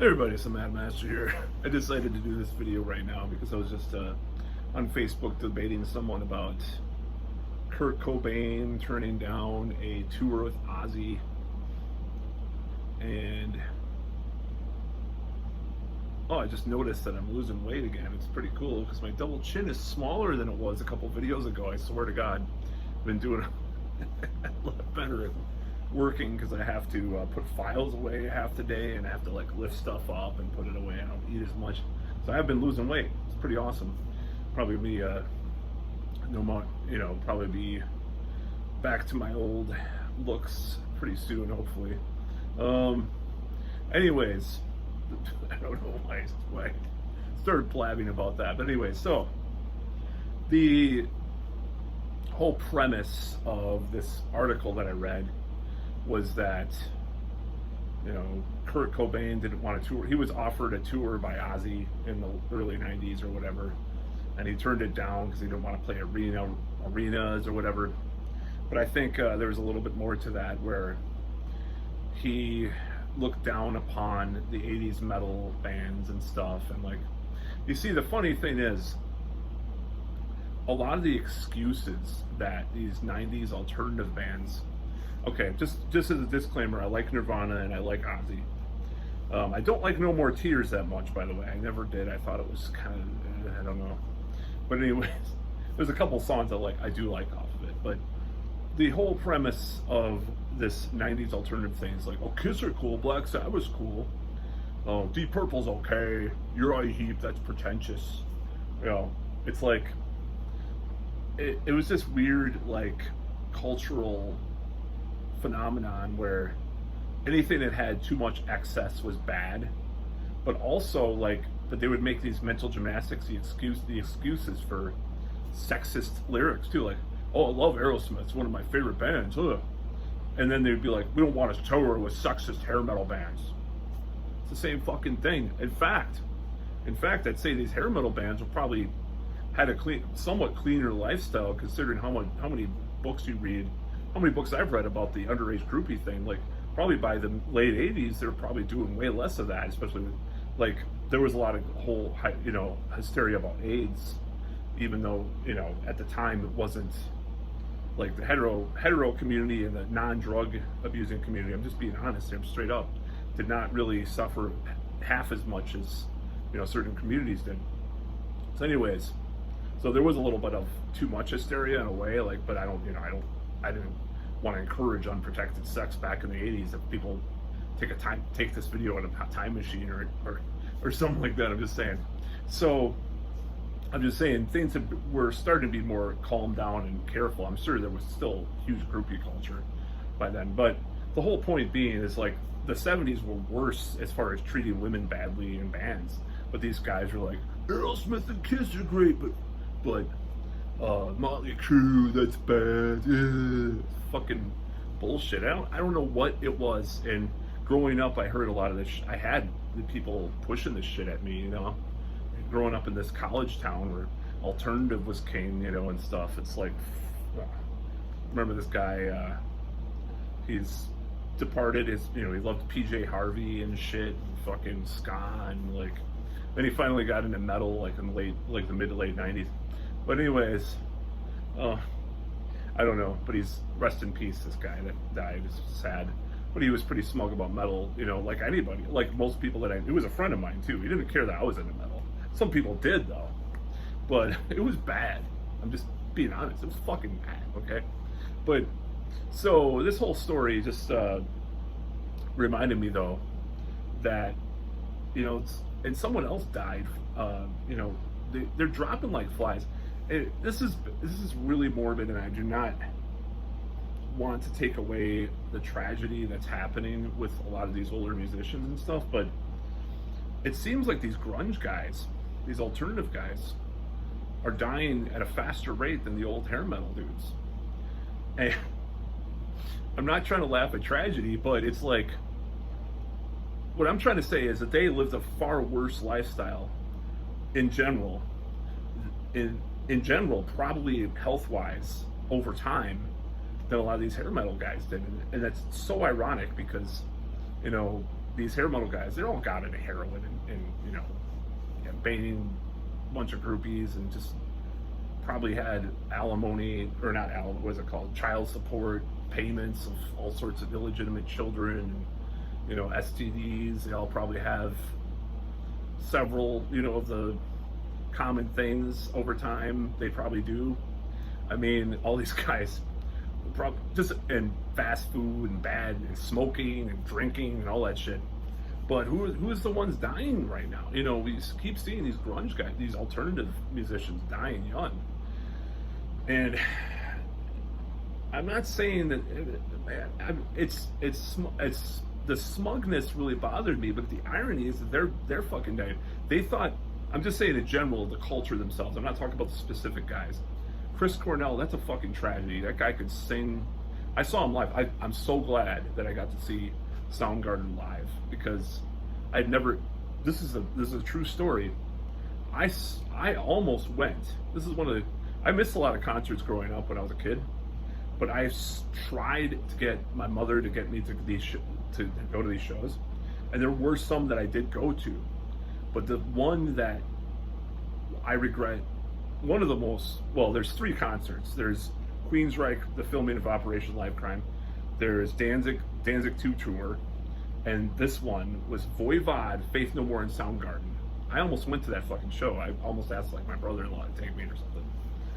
Hey everybody, it's the Mad Master here. I decided to do this video right now because I was just on Facebook debating someone about Kurt Cobain turning down a tour with Ozzy, and I just noticed that I'm losing weight again. It's pretty cool because my double chin is smaller than it was a couple videos ago. I swear to God, I've been doing a lot better at working because I have to put files away half the day, and I have to like lift stuff up and put it away. I don't eat as much, so I've been losing weight. It's pretty awesome. Probably be no more, probably be back to my old looks pretty soon, hopefully. Anyways, I don't know why I started blabbing about that, but anyway, so the whole premise of this article that I read was that, Kurt Cobain didn't want to tour. He was offered a tour by Ozzy in the early 90s or whatever, and he turned it down because he didn't want to play arenas or whatever. But I think there was a little bit more to that, where he looked down upon the 80s metal bands and stuff. And like, you see, the funny thing is, a lot of the excuses that these 90s alternative bands, okay, just as a disclaimer, I like Nirvana and I like Ozzy. I don't like No More Tears that much, by the way. I never did. I thought it was kind of, I don't know. But anyways, there's a couple songs I do like off of it. But the whole premise of this 90s alternative thing is like, oh, Kiss are cool, Black Sabbath's cool, oh, Deep Purple's okay, Uriah Heep, that's pretentious. It's like, it was this weird, like, cultural phenomenon where anything that had too much excess was bad, but also like, but they would make these mental gymnastics, the excuses for sexist lyrics too, like, oh, I love Aerosmith, it's one of my favorite bands, ugh. And then they'd be like, we don't want to tour with sexist hair metal bands. It's the same fucking thing. In fact, I'd say these hair metal bands will probably had a somewhat cleaner lifestyle, considering how many books you read, how many books I've read about the underage groupie thing. Like, probably by the late 80s, they're probably doing way less of that, especially with, like, there was a lot of whole, hysteria about AIDS, even though, at the time it wasn't, like, the hetero community and the non-drug abusing community, I'm just being honest, I'm straight up, did not really suffer half as much as, certain communities did. So anyways, so there was a little bit of too much hysteria in a way, like, but I didn't want to encourage unprotected sex back in the 80s. If people take this video in a time machine or something like that, I'm just saying. So I'm just saying things were starting to be more calmed down and careful. I'm sure there was still huge groupie culture by then, but the whole point being is, like, the 70s were worse as far as treating women badly in bands. But these guys were like, Aerosmith and Kiss are great, but Motley Crue, that's bad. Ugh. Fucking bullshit. I don't know what it was. And growing up, I heard a lot of this. I had the people pushing this shit at me, growing up in this college town where alternative was king, and stuff. It's like, remember this guy, he's departed. He loved PJ Harvey and shit, and fucking ska, and like, then he finally got into metal, like in the mid to late 90s. But anyways, I don't know, but he's, rest in peace, this guy that died. It's sad. But he was pretty smug about metal, like anybody, like most people he was a friend of mine too. He didn't care that I was into metal. Some people did though, but it was bad. I'm just being honest, it was fucking bad, okay? But, so this whole story just reminded me though, that, and someone else died, they're dropping like flies. This is really morbid, and I do not want to take away the tragedy that's happening with a lot of these older musicians and stuff, but it seems like these grunge guys, these alternative guys, are dying at a faster rate than the old hair metal dudes. And I'm not trying to laugh at tragedy, but it's like, what I'm trying to say is that they lived a far worse lifestyle in general, probably health-wise, over time, than a lot of these hair metal guys did. And that's so ironic because, these hair metal guys, they all got into heroin and you know, banging a bunch of groupies and just probably had alimony, or not alimony, what is it called? Child support payments of all sorts of illegitimate children, and, you know, STDs. They all probably have several, you know, of the common things over time. They probably do. I mean, all these guys probably just, and fast food and bad and smoking and drinking and all that shit. But who is the ones dying right now? You know, we keep seeing these grunge guys, these alternative musicians dying young. And I'm not saying that it's the smugness really bothered me, but the irony is that they're fucking dying. They thought, I'm just saying in general, the culture themselves. I'm not talking about the specific guys. Chris Cornell, that's a fucking tragedy. That guy could sing. I saw him live. I'm so glad that I got to see Soundgarden live, because I'd never. This is a true story. I almost went. This is one of the. I missed a lot of concerts growing up when I was a kid, but I tried to get my mother to get me to to go to these shows, and there were some that I did go to, but the one that I regret, one of the most, well, there's 3 concerts. There's Queensryche, the filming of Operation Live Crime. There's Danzig 2 tour, and this one was Voivod, Faith No More, and Soundgarden. I almost went to that fucking show. I almost asked like my brother-in-law to take me or something,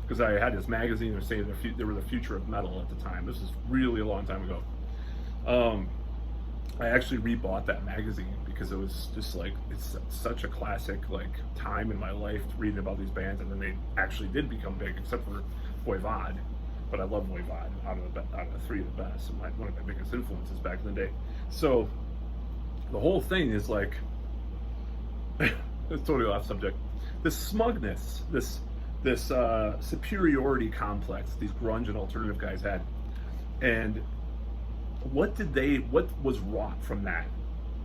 because I had this magazine that was saying they were the future of metal at the time. This is really a long time ago. I actually rebought that magazine because it was just like, it's such a classic like time in my life reading about these bands, and then they actually did become big, except for Voivod. But I love Voivod out of the 3 of the best, and one of my biggest influences back in the day. So the whole thing is like, it's totally off subject. This smugness, this superiority complex these grunge and alternative guys had, and what was wrought from that?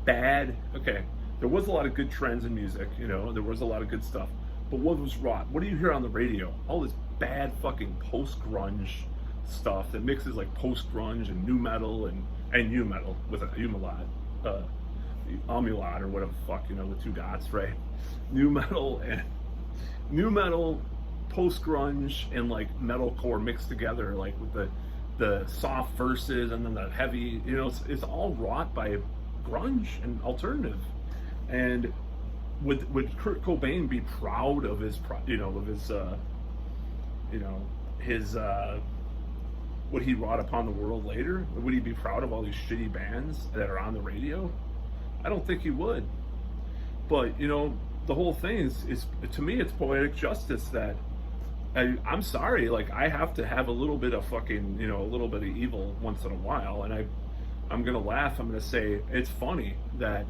Bad. Okay, there was a lot of good trends in music, you know, there was a lot of good stuff, but what was wrought? What do you hear on the radio? All this bad fucking post-grunge stuff that mixes like post-grunge and new metal and new metal with a umlaut, or whatever the fuck, you know, the 2 dots, right? New metal, post-grunge, and like metalcore mixed together, like with the soft verses and then the heavy, you know, it's all wrought by grunge and alternative. And would Kurt Cobain be proud of his, what he wrought upon the world later? Would he be proud of all these shitty bands that are on the radio? I don't think he would. But, you know, the whole thing is to me, it's poetic justice that I'm sorry, like, I have to have a little bit of fucking, you know, a little bit of evil once in a while, and I'm gonna laugh. I'm gonna say it's funny that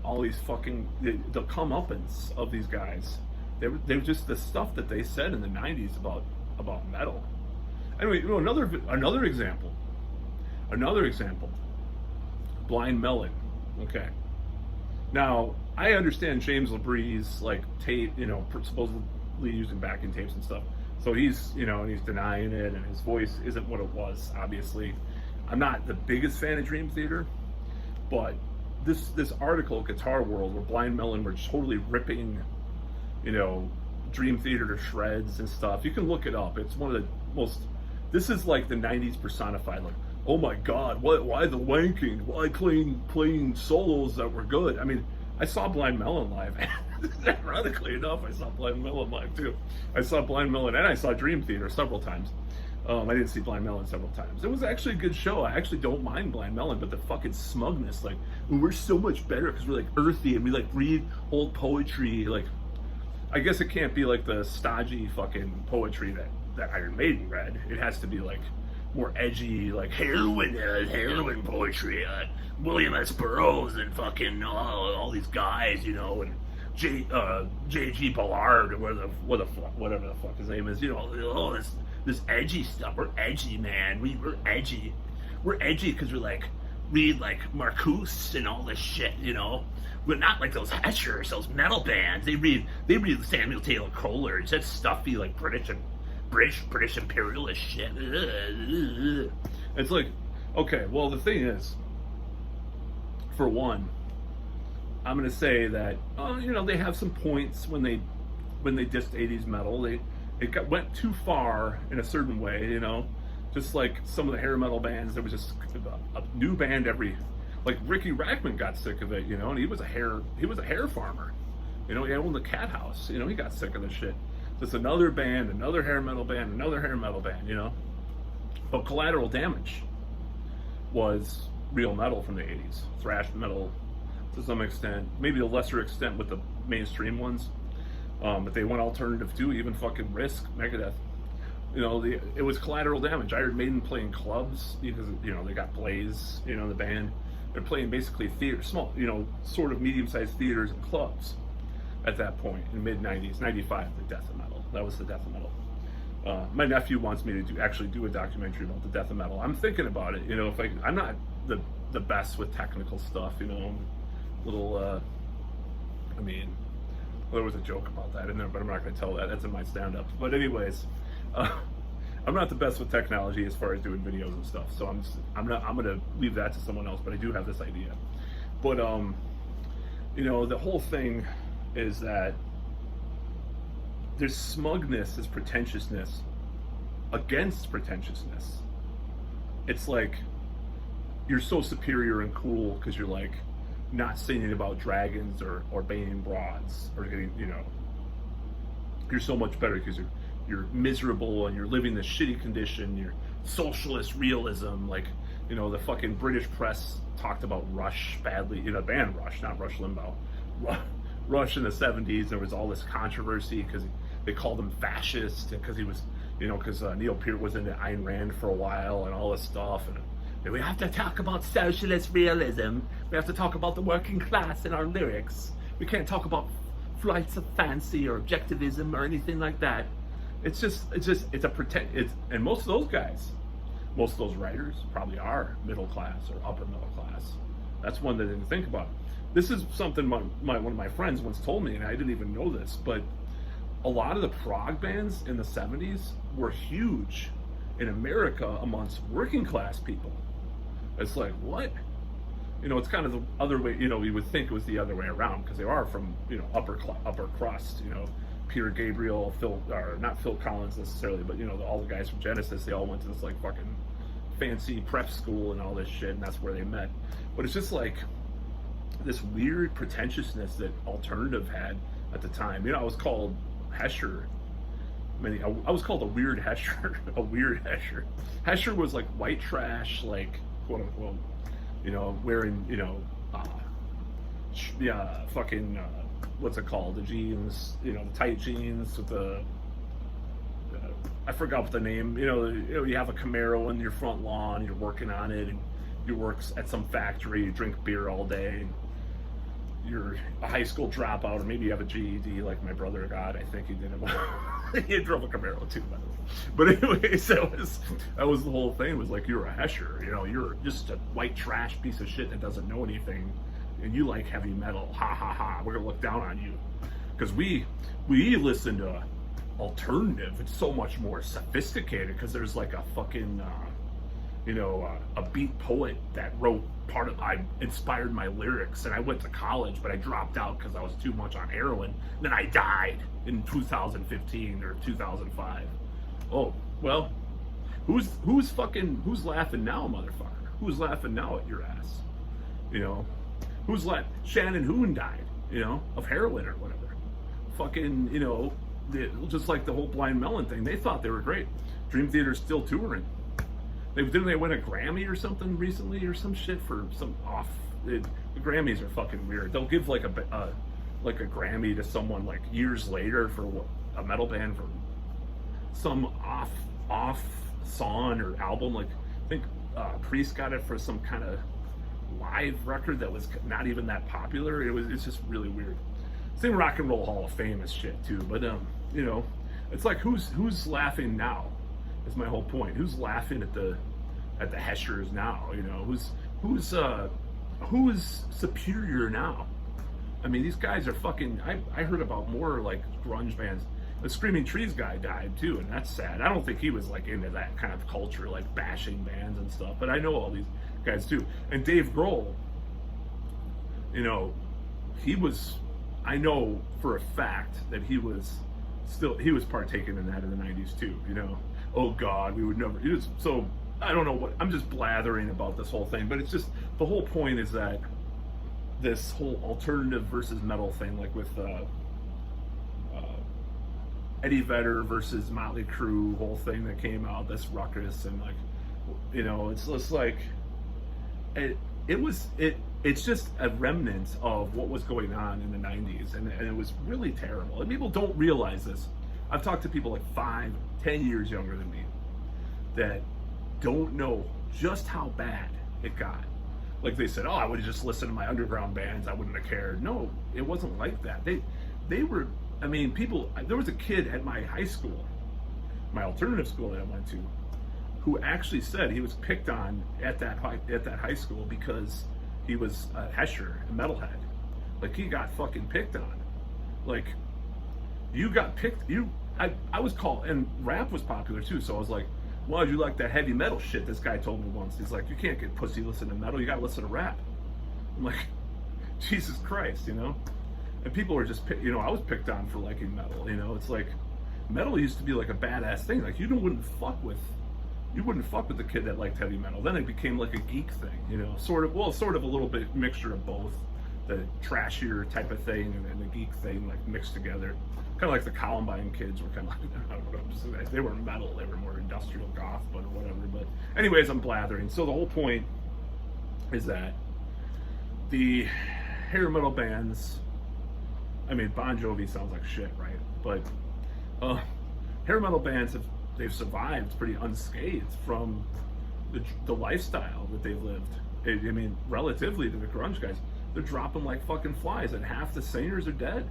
all these fucking the comeuppance of these guys, they're just the stuff that they said in the 90s about metal. Anyway, you know, another example, Blind Melon. Okay, now I understand James LaBrie's like tape, you know, supposedly using backing tapes and stuff. So he's, you know, and he's denying it, and his voice isn't what it was, obviously. I'm not the biggest fan of Dream Theater, but this article, Guitar World, where Blind Melon were totally ripping, you know, Dream Theater to shreds and stuff. You can look it up. It's one of the most, this is like the 90s personified, like, oh my God, why the wanking? Why playing solos that were good? I mean, I saw Blind Melon live. Ironically enough, I saw Blind Melon live too. I saw Blind Melon and I saw Dream Theater several times. I didn't see Blind Melon several times. It was actually a good show. I actually don't mind Blind Melon, but the fucking smugness, like, we're so much better because we're like earthy and we like read old poetry. Like, I guess it can't be like the stodgy fucking poetry that Iron Maiden read. It has to be like more edgy, like heroin poetry. William S. Burroughs and fucking all these guys, you know, and J.G. Ballard, or whatever the fuck his name is, you know, this edgy stuff. We're edgy, man. We're edgy. We're edgy because we like read like Marcuse and all this shit, you know. We're not like those Heshers, those metal bands. They read Samuel Taylor Coleridge. That stuffy like British imperialist shit. It's like, okay, well the thing is, for one, I'm gonna say that you know, they have some points when they dissed 80s metal. Went too far in a certain way, you know, just like some of the hair metal bands. There was just a new band every, like Ricky Rackman got sick of it, you know, and he was a hair farmer, you know, he owned the Cat House, you know, he got sick of the shit. Just another band, another hair metal band, another hair metal band, you know. But Collateral Damage was real metal from the 80s, thrash metal to some extent, maybe a lesser extent with the mainstream ones. But they went alternative too, even fucking Risk, Megadeth. You know, it was Collateral Damage. I heard Maiden playing clubs because, you know, they got Blaze, you know, the band. They're playing basically theater, small, you know, sort of medium-sized theaters and clubs at that point in mid-90s, 95, the death of metal. That was the death of metal. My nephew wants me to actually do a documentary about the death of metal. I'm thinking about it, you know, if I'm not the best with technical stuff, you know, little, I mean, well, there was a joke about that in there, but I'm not going to tell that. That's in my stand-up. But anyways, I'm not the best with technology as far as doing videos and stuff. So I'm going to leave that to someone else. But I do have this idea. But you know, the whole thing is that there's smugness, there's pretentiousness against pretentiousness. It's like you're so superior and cool because you're like not singing about dragons or banging broads or getting, you know, you're so much better because you're miserable and you're living this shitty condition. You're socialist realism, like, you know, the fucking British press talked about Rush badly, you know, band Rush, not Rush Limbaugh. Rush in the 70s, there was all this controversy because they called him fascist and because he was, you know, because Neil Peart was into Ayn Rand for a while and all this stuff. And we have to talk about socialist realism. We have to talk about the working class in our lyrics. We can't talk about flights of fancy or objectivism or anything like that. It's a pretend. And most of those guys, most of those writers probably are middle class or upper middle class. That's one that I didn't think about. This is something one of my friends once told me, and I didn't even know this, but a lot of the prog bands in the 70s were huge in America amongst working class people. It's like, what? You know, it's kind of the other way, you know, you would think it was the other way around because they are from, you know, upper crust, you know, Peter Gabriel, not Phil Collins necessarily, but, you know, all the guys from Genesis, they all went to this like fucking fancy prep school and all this shit, and that's where they met. But it's just like this weird pretentiousness that alternative had at the time. You know, I was called Hesher. I was called a weird Hesher. A weird Hesher. Hesher was like white trash, like, quote unquote, you know, wearing, you know, fucking, what's it called? The jeans, you know, the tight jeans with the, I forgot what the name, you know, you have a Camaro in your front lawn, you're working on it, and you work at some factory, you drink beer all day, and you're a high school dropout, or maybe you have a GED like my brother got. I think he did. He drove a Camaro too, by the way. But anyways, that was the whole thing. It was like, you're a Hesher, you know, you're just a white trash piece of shit that doesn't know anything, and you like heavy metal. Ha ha ha. We're gonna look down on you because we listen to alternative. It's so much more sophisticated because there's like a fucking you know, a beat poet that wrote I inspired my lyrics, and I went to college, but I dropped out because I was too much on heroin. Then I died in 2015 or 2005. Oh, well, who's laughing now, motherfucker? Who's laughing now at your ass? You know, Shannon Hoon died, you know, of heroin or whatever. Fucking, you know, just like the whole Blind Melon thing, they thought they were great. Dream Theater's still touring. Didn't they win a Grammy or something recently or some shit for some off? The Grammys are fucking weird. They'll give like a Grammy to someone like years later for a metal band for some off song or album. Like I think Priest got it for some kind of live record that was not even that popular. It's just really weird. It's in Rock and Roll Hall of Fame as shit too. But you know, it's like who's laughing now? Is my whole point. Who's laughing at the Heshers now? You know, who is superior now? I mean, these guys are fucking. I heard about more like grunge bands. The Screaming Trees guy died too, and that's sad. I don't think he was like into that kind of culture, like bashing bands and stuff. But I know all these guys too. And Dave Grohl, you know, I know for a fact that he was partaking in that in the 90s too, you know. Oh God, we would never, so I don't know what, I'm just blathering about this whole thing, but it's just, the whole point is that this whole alternative versus metal thing, like with Eddie Vedder versus Motley Crue whole thing that came out, this ruckus, and like, you know, it's just like, it's just a remnant of what was going on in the 90s, and it was really terrible. And people don't realize this. I've talked to people like 5, 10 years younger than me that don't know just how bad it got. Like they said, oh, I would have just listened to my underground bands, I wouldn't have cared. No, it wasn't like that. They were, I mean, people, there was a kid at my high school, my alternative school that I went to, who actually said he was picked on at that high school because he was a Hesher, a metalhead. Like, he got fucking picked on. Like, you got picked, I was called, and rap was popular too, so I was like, why would you like that heavy metal shit? This guy told me once. He's like, you can't get pussy listening to metal, you gotta listen to rap. I'm like, Jesus Christ, you know? And people were just, you know, I was picked on for liking metal, you know? It's like, metal used to be like a badass thing. Like, you wouldn't fuck with the kid that liked heavy metal. Then it became like a geek thing, you know? Sort of a little bit mixture of both. The trashier type of thing and the geek thing, like, mixed together. Kind of like the Columbine kids were kind of like, I don't know, they were metal, they were more industrial goth, but whatever. But anyways, I'm blathering. So the whole point is that the hair metal bands, I mean, Bon Jovi sounds like shit, right? But hair metal bands they've survived pretty unscathed from the lifestyle that they've lived. I mean, relatively to the grunge guys, they're dropping like fucking flies, and half the singers are dead,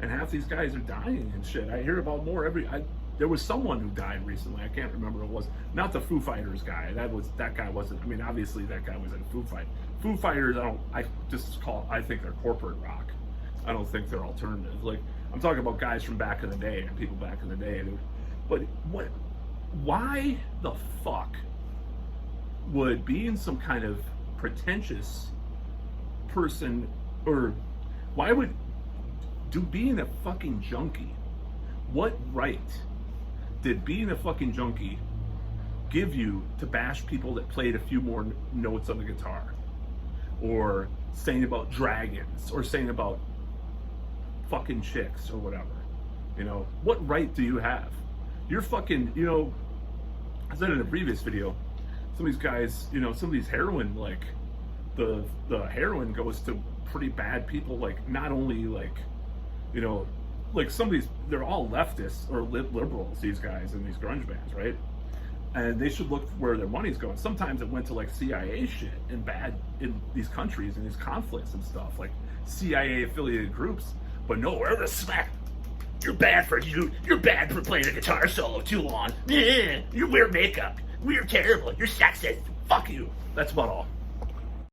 and half these guys are dying and shit. I hear about more there was someone who died recently. I can't remember who it was. Not the Foo Fighters guy. That guy wasn't. I mean, obviously that guy was in Foo Fighters. Foo Fighters, I think they're corporate rock. I don't think they're alternative. Like, I'm talking about guys from back in the day and people back in the day. But why the fuck would being some kind of pretentious person, or why would being a fucking junkie, what right did being a fucking junkie give you to bash people that played a few more notes on the guitar, or saying about dragons, or saying about fucking chicks, or whatever? You know, what right do you have? You're fucking, you know, I said in a previous video, some of these guys, you know, some of these heroin, like, the heroin goes to pretty bad people, like, not only, like, you know, like, some of these, they're all leftists or liberals, these guys in these grunge bands, right? And they should look where their money's going. Sometimes it went to, like, CIA shit in these countries and these conflicts and stuff, like CIA affiliated groups. But no, we're the smack. You're bad for playing a guitar solo too long. You wear makeup. We're terrible. You're sexist. Fuck you. That's about all.